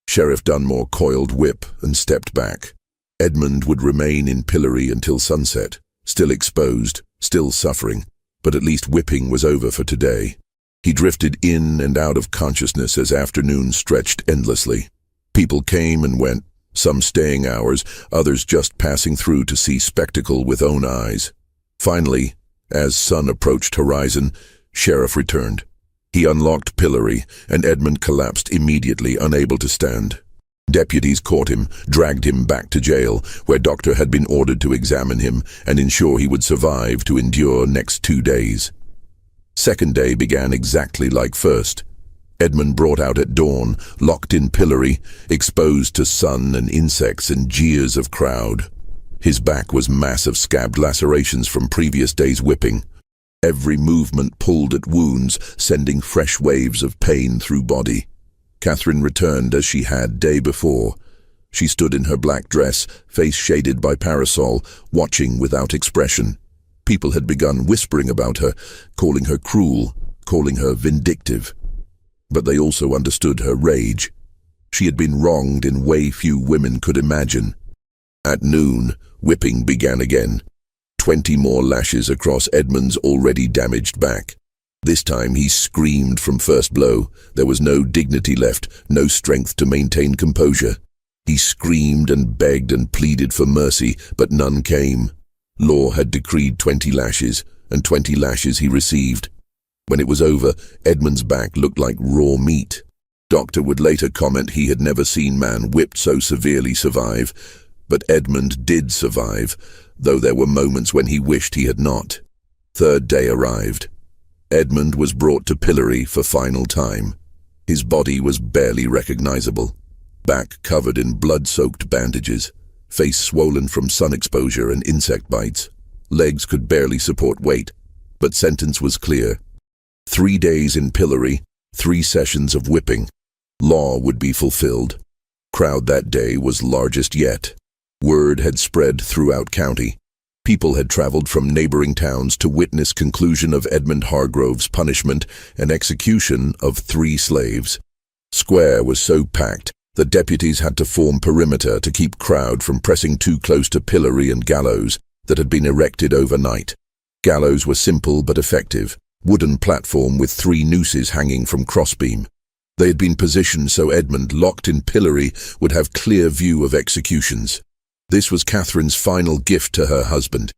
Sheriff Dunmore coiled whip and stepped back. Edmund would remain in pillory until sunset, still exposed, still suffering, but at least whipping was over for today. He drifted in and out of consciousness as afternoon stretched endlessly. People came and went, some staying hours, others just passing through to see spectacle with own eyes. Finally, as sun approached horizon, Sheriff returned. He unlocked pillory, and Edmund collapsed immediately, unable to stand. Deputies caught him, dragged him back to jail, where doctor had been ordered to examine him and ensure he would survive to endure next 2 days. Second day began exactly like first. Edmund brought out at dawn, locked in pillory, exposed to sun and insects and jeers of crowd. His back was massive scabbed lacerations from previous days' whipping. Every movement pulled at wounds, sending fresh waves of pain through body. Catherine returned as she had day before. She stood in her black dress, face shaded by parasol, watching without expression. People had begun whispering about her, calling her cruel, calling her vindictive. But they also understood her rage. She had been wronged in way few women could imagine. At noon, whipping began again. 20 more lashes across Edmund's already damaged back. This time he screamed from first blow. There was no dignity left, no strength to maintain composure. He screamed and begged and pleaded for mercy, but none came. Law had decreed 20 lashes, and 20 lashes he received. When it was over, Edmund's back looked like raw meat. Doctor would later comment he had never seen man whipped so severely survive. But Edmund did survive, though there were moments when he wished he had not. Third day arrived. Edmund was brought to pillory for final time. His body was barely recognizable. Back covered in blood-soaked bandages, face swollen from sun exposure and insect bites. Legs could barely support weight, but sentence was clear. 3 days in pillory, 3 sessions of whipping. Law would be fulfilled. Crowd that day was largest yet. Word had spread throughout county. People had traveled from neighboring towns to witness conclusion of Edmund Hargrove's punishment and execution of 3 slaves. Square was so packed that deputies had to form perimeter to keep crowd from pressing too close to pillory and gallows that had been erected overnight. Gallows were simple but effective, wooden platform with 3 nooses hanging from crossbeam. They had been positioned so Edmund, locked in pillory, would have clear view of executions. This was Catherine's final gift to her husband,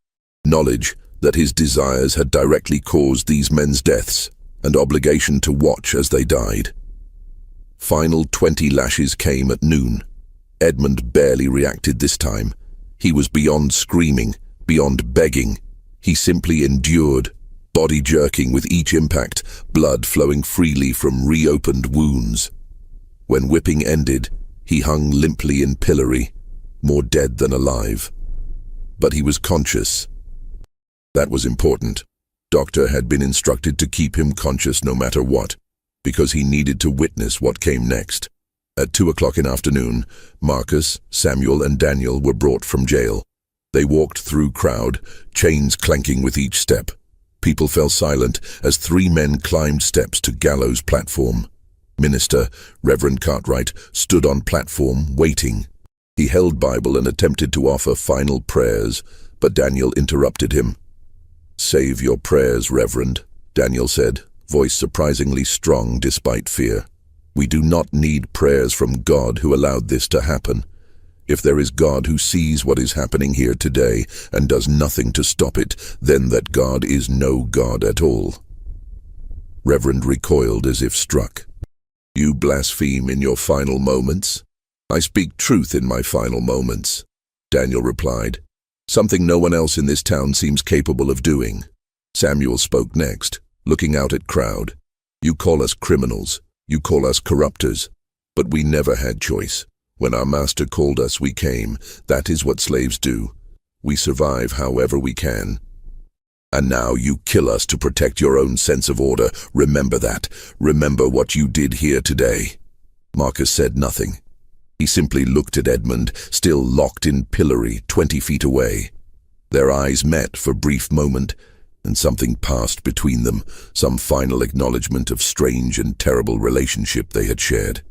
knowledge that his desires had directly caused these men's deaths, and obligation to watch as they died. Final 20 lashes came at noon. Edmund barely reacted this time. He was beyond screaming, beyond begging. He simply endured, body jerking with each impact, blood flowing freely from reopened wounds. When whipping ended, he hung limply in pillory, more dead than alive. But he was conscious. That was important. Doctor had been instructed to keep him conscious no matter what, because he needed to witness what came next. At 2 o'clock in afternoon, Marcus, Samuel, and Daniel were brought from jail. They walked through crowd, chains clanking with each step. People fell silent as 3 men climbed steps to gallows platform. Minister, Reverend Cartwright, stood on platform, waiting. He held Bible and attempted to offer final prayers, but Daniel interrupted him. "Save your prayers, Reverend," Daniel said, voice surprisingly strong despite fear. "We do not need prayers from God who allowed this to happen. If there is God who sees what is happening here today and does nothing to stop it, then that God is no God at all." Reverend recoiled as if struck. "You blaspheme in your final moments?" "I speak truth in my final moments," Daniel replied, "something no one else in this town seems capable of doing." Samuel spoke next, looking out at crowd. "You call us criminals, you call us corruptors, but we never had choice. When our master called us, we came. That is what slaves do. We survive however we can. And now you kill us to protect your own sense of order. Remember that. Remember what you did here today." Marcus said nothing. He simply looked at Edmund, still locked in pillory 20 feet away. Their eyes met for a brief moment, and something passed between them, some final acknowledgement of strange and terrible relationship they had shared.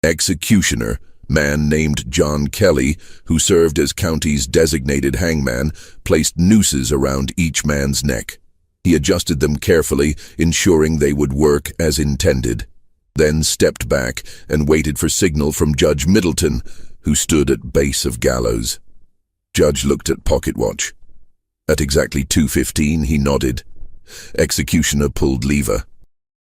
Executioner, man named John Kelly, who served as county's designated hangman, placed nooses around each man's neck. He adjusted them carefully, ensuring they would work as intended, then stepped back and waited for signal from Judge Middleton, who stood at base of gallows. Judge looked at pocket watch. At exactly 2:15, he nodded. Executioner pulled lever.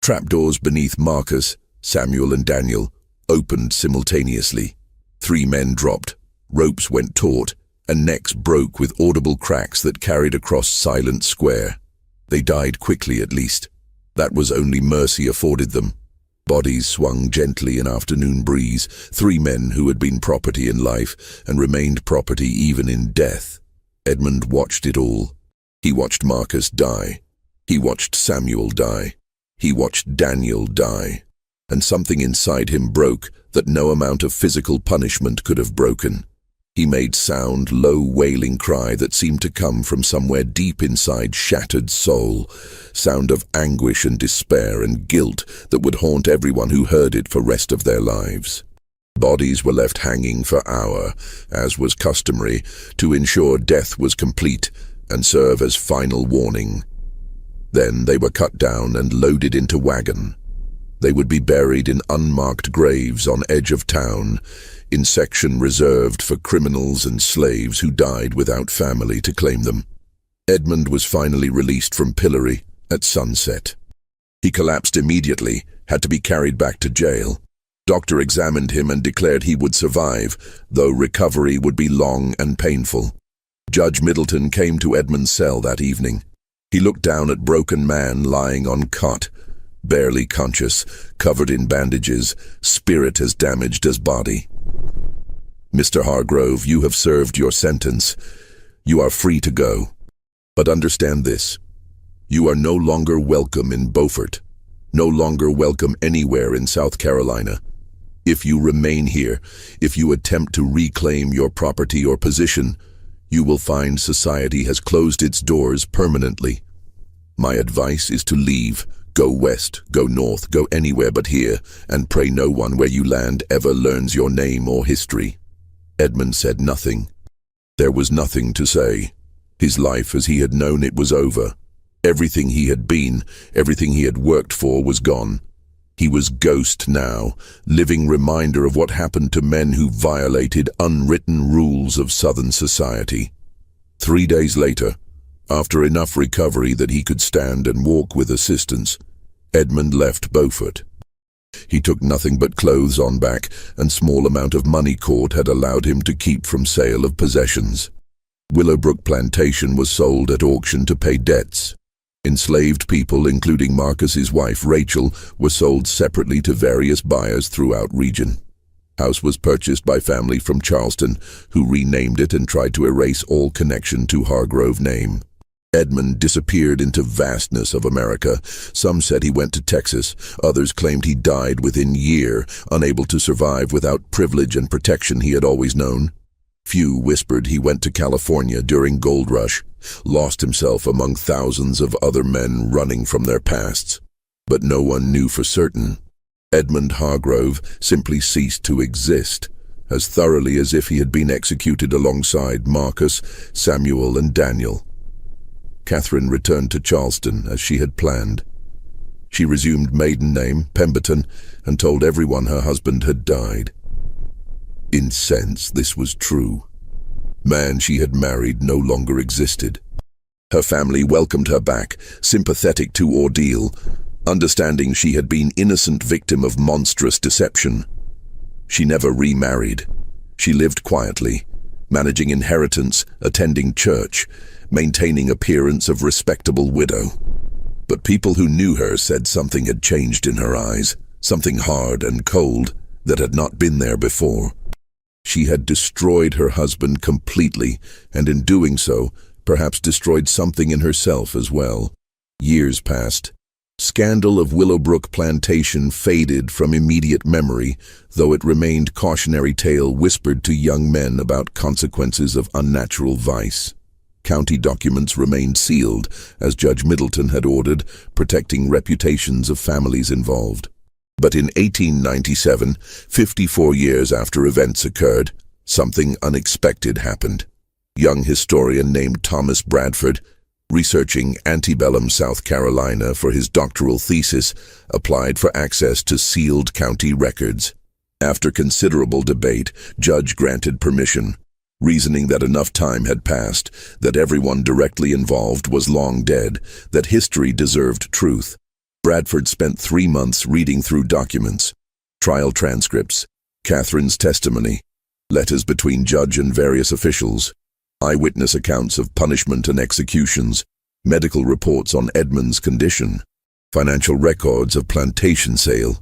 Trapdoors beneath Marcus, Samuel and Daniel opened simultaneously. 3 men dropped, ropes went taut, and necks broke with audible cracks that carried across silent square. They died quickly at least. That was only mercy afforded them. Bodies swung gently in afternoon breeze, 3 men who had been property in life and remained property even in death. Edmund watched it all. He watched Marcus die. He watched Samuel die. He watched Daniel die. And something inside him broke that no amount of physical punishment could have broken. He made sound, low wailing cry that seemed to come from somewhere deep inside shattered soul, sound of anguish and despair and guilt that would haunt everyone who heard it for rest of their lives. Bodies were left hanging for hours, as was customary, to ensure death was complete and serve as final warning. Then they were cut down and loaded into wagon. They would be buried in unmarked graves on edge of town, in section reserved for criminals and slaves who died without family to claim them. Edmund was finally released from pillory at sunset. He collapsed immediately, had to be carried back to jail. Doctor examined him and declared he would survive, though recovery would be long and painful. Judge Middleton came to Edmund's cell that evening. He looked down at broken man lying on cot, barely conscious, covered in bandages, spirit as damaged as body. "Mr. Hargrove, you have served your sentence. You are free to go. But understand this. You are no longer welcome in Beaufort, no longer welcome anywhere in South Carolina. If you remain here, if you attempt to reclaim your property or position, you will find society has closed its doors permanently. My advice is to leave. Go west, go north, go anywhere but here, and pray no one where you land ever learns your name or history." Edmund said nothing. There was nothing to say. His life as he had known it was over. Everything he had been, everything he had worked for was gone. He was ghost now, living reminder of what happened to men who violated unwritten rules of Southern society. 3 days later, after enough recovery that he could stand and walk with assistance, Edmund left Beaufort. He took nothing but clothes on back, and small amount of money court had allowed him to keep from sale of possessions. Willowbrook Plantation was sold at auction to pay debts. Enslaved people, including Marcus's wife Rachel, were sold separately to various buyers throughout region. House was purchased by family from Charleston, who renamed it and tried to erase all connection to Hargrove name. Edmund disappeared into vastness of America. Some said he went to Texas. Others claimed he died within year, unable to survive without privilege and protection he had always known. Few whispered he went to California during Gold Rush, lost himself among thousands of other men running from their pasts. But no one knew for certain. Edmund Hargrove simply ceased to exist, as thoroughly as if he had been executed alongside Marcus, Samuel, and Daniel. Catherine returned to Charleston as she had planned. She resumed maiden name, Pemberton, and told everyone her husband had died. Incensed, this was true. Man she had married no longer existed. Her family welcomed her back, sympathetic to ordeal, understanding she had been innocent victim of monstrous deception. She never remarried. She lived quietly, managing inheritance, attending church, maintaining appearance of respectable widow. But people who knew her said something had changed in her eyes, something hard and cold that had not been there before. She had destroyed her husband completely, and in doing so, perhaps destroyed something in herself as well. Years passed. Scandal of Willowbrook Plantation faded from immediate memory, though it remained cautionary tale whispered to young men about consequences of unnatural vice. County documents remained sealed, as Judge Middleton had ordered, protecting reputations of families involved. But in 1897, 54 years after events occurred, something unexpected happened. Young historian named Thomas Bradford, researching antebellum South Carolina for his doctoral thesis, applied for access to sealed county records. After considerable debate, Judge granted permission, reasoning that enough time had passed, that everyone directly involved was long dead, that history deserved truth. Bradford spent 3 months reading through documents, trial transcripts, Catherine's testimony, letters between judge and various officials, eyewitness accounts of punishment and executions, medical reports on Edmund's condition, financial records of plantation sale.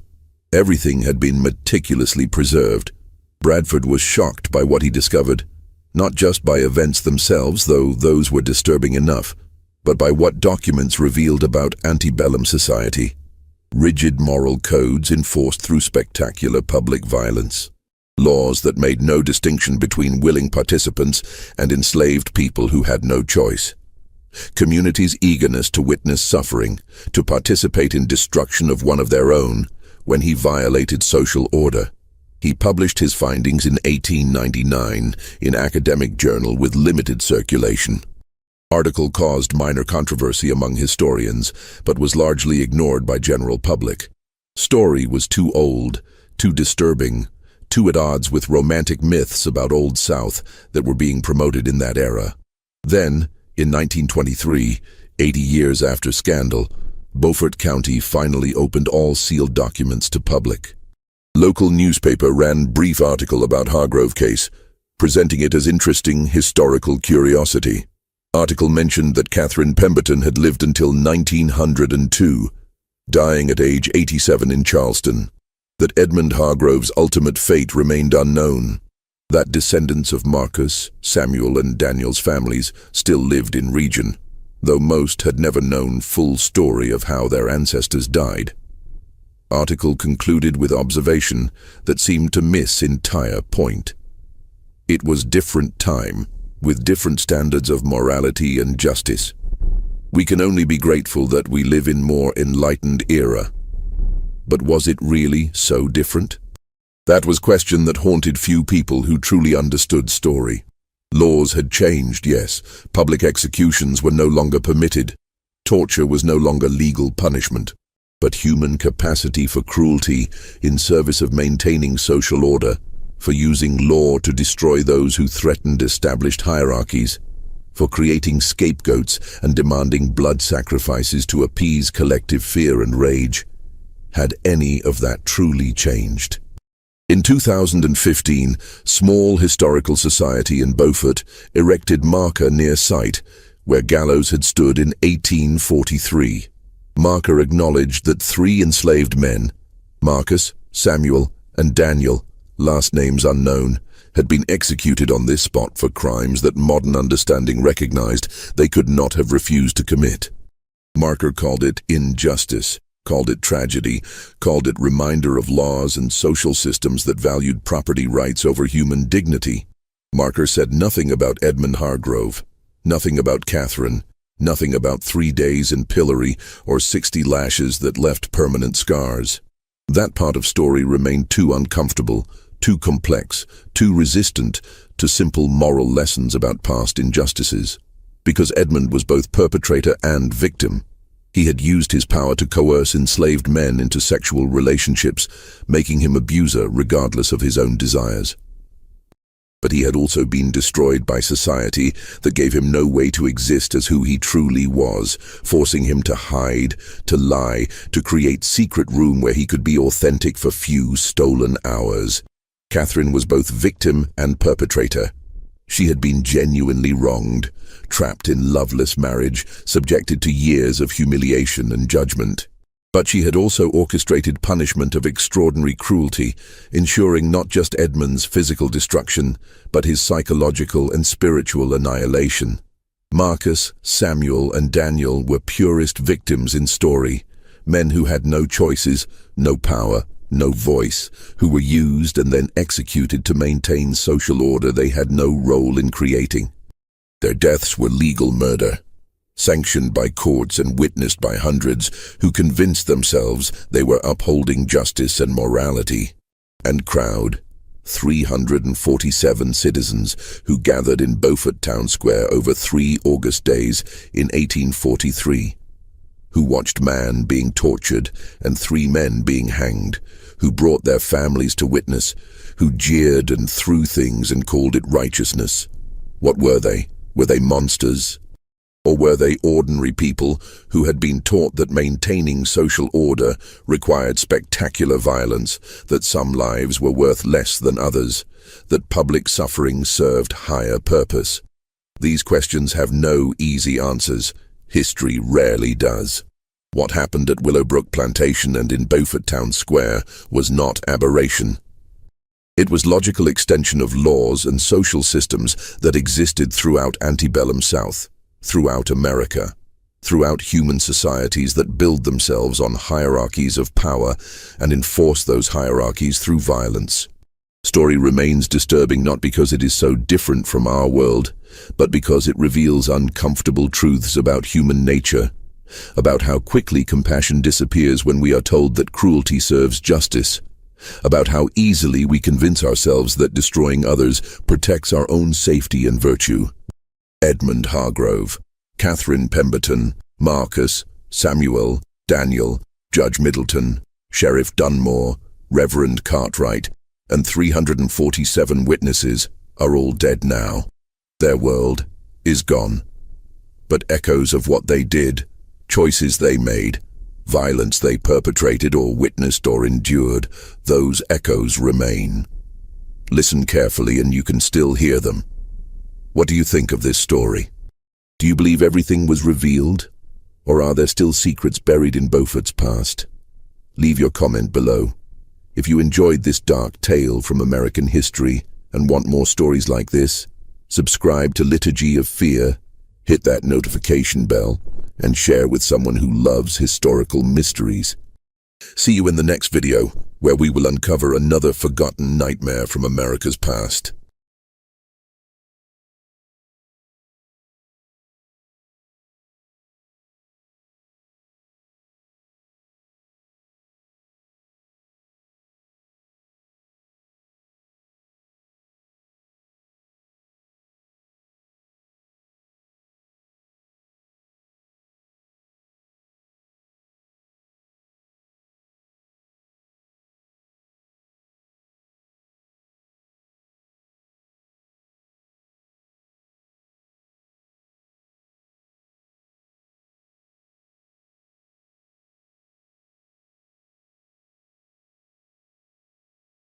Everything had been meticulously preserved. Bradford was shocked by what he discovered, not just by events themselves, though those were disturbing enough, but by what documents revealed about antebellum society. Rigid moral codes enforced through spectacular public violence. Laws that made no distinction between willing participants and enslaved people who had no choice. Communities' eagerness to witness suffering, to participate in destruction of one of their own, when he violated social order. He published his findings in 1899 in academic journal with limited circulation. Article caused minor controversy among historians, but was largely ignored by general public. Story was too old, too disturbing, too at odds with romantic myths about Old South that were being promoted in that era. Then, in 1923, 80 years after scandal, Beaufort County finally opened all sealed documents to public. Local newspaper ran brief article about Hargrove case, presenting it as interesting historical curiosity. Article mentioned that Catherine Pemberton had lived until 1902, dying at age 87 in Charleston. That Edmund Hargrove's ultimate fate remained unknown. That descendants of Marcus, Samuel, and Daniel's families still lived in region, though most had never known full story of how their ancestors died. Article concluded with observation that seemed to miss entire point. It was different time, with different standards of morality and justice. We can only be grateful that we live in more enlightened era. But was it really so different? That was a question that haunted few people who truly understood story. Laws had changed, yes. Public executions were no longer permitted. Torture was no longer legal punishment. But human capacity for cruelty in service of maintaining social order, for using law to destroy those who threatened established hierarchies, for creating scapegoats and demanding blood sacrifices to appease collective fear and rage. Had any of that truly changed? In 2015, small historical society in Beaufort erected marker near site, where gallows had stood in 1843. Marker acknowledged that 3 enslaved men, Marcus, Samuel, and Daniel, last names unknown, had been executed on this spot for crimes that modern understanding recognized they could not have refused to commit. Marker called it injustice, called it tragedy, called it reminder of laws and social systems that valued property rights over human dignity. Marker said nothing about Edmund Hargrove, nothing about Catherine, nothing about 3 days in pillory or 60 lashes that left permanent scars. That part of story remained too uncomfortable, too complex, too resistant to simple moral lessons about past injustices. because Edmund was both perpetrator and victim. He had used his power to coerce enslaved men into sexual relationships, making him abuser regardless of his own desires. But he had also been destroyed by society that gave him no way to exist as who he truly was, forcing him to hide, to lie, to create secret room where he could be authentic for few stolen hours. Catherine was both victim and perpetrator. She had been genuinely wronged, trapped in loveless marriage, subjected to years of humiliation and judgment. But she had also orchestrated punishment of extraordinary cruelty, ensuring not just Edmund's physical destruction, but his psychological and spiritual annihilation. Marcus, Samuel, and Daniel were purest victims in story, men who had no choices, no power, no voice, who were used and then executed to maintain social order they had no role in creating. Their deaths were legal murder, sanctioned by courts and witnessed by hundreds who convinced themselves they were upholding justice and morality. And crowd, 347 citizens who gathered in Beaufort Town Square over 3 August days in 1843, who watched man being tortured and 3 men being hanged, who brought their families to witness, who jeered and threw things and called it righteousness. What were they? Were they monsters? Or were they ordinary people who had been taught that maintaining social order required spectacular violence, that some lives were worth less than others, that public suffering served higher purpose? These questions have no easy answers. History rarely does. What happened at Willowbrook Plantation and in Beaufort Town Square was not aberration. It was logical extension of laws and social systems that existed throughout antebellum South, throughout America, throughout human societies that build themselves on hierarchies of power and enforce those hierarchies through violence. Story remains disturbing not because it is so different from our world, but because it reveals uncomfortable truths about human nature, about how quickly compassion disappears when we are told that cruelty serves justice, about how easily we convince ourselves that destroying others protects our own safety and virtue. Edmund Hargrove, Catherine Pemberton, Marcus, Samuel, Daniel, Judge Middleton, Sheriff Dunmore, Reverend Cartwright, and 347 witnesses are all dead now. Their world is gone. But echoes of what they did, choices they made, violence they perpetrated or witnessed or endured, those echoes remain. Listen carefully and you can still hear them. What do you think of this story? Do you believe everything was revealed? Or are there still secrets buried in Beaufort's past? Leave your comment below. If you enjoyed this dark tale from American history and want more stories like this, subscribe to Liturgy of Fear, hit that notification bell, and share with someone who loves historical mysteries. See you in the next video, where we will uncover another forgotten nightmare from America's past.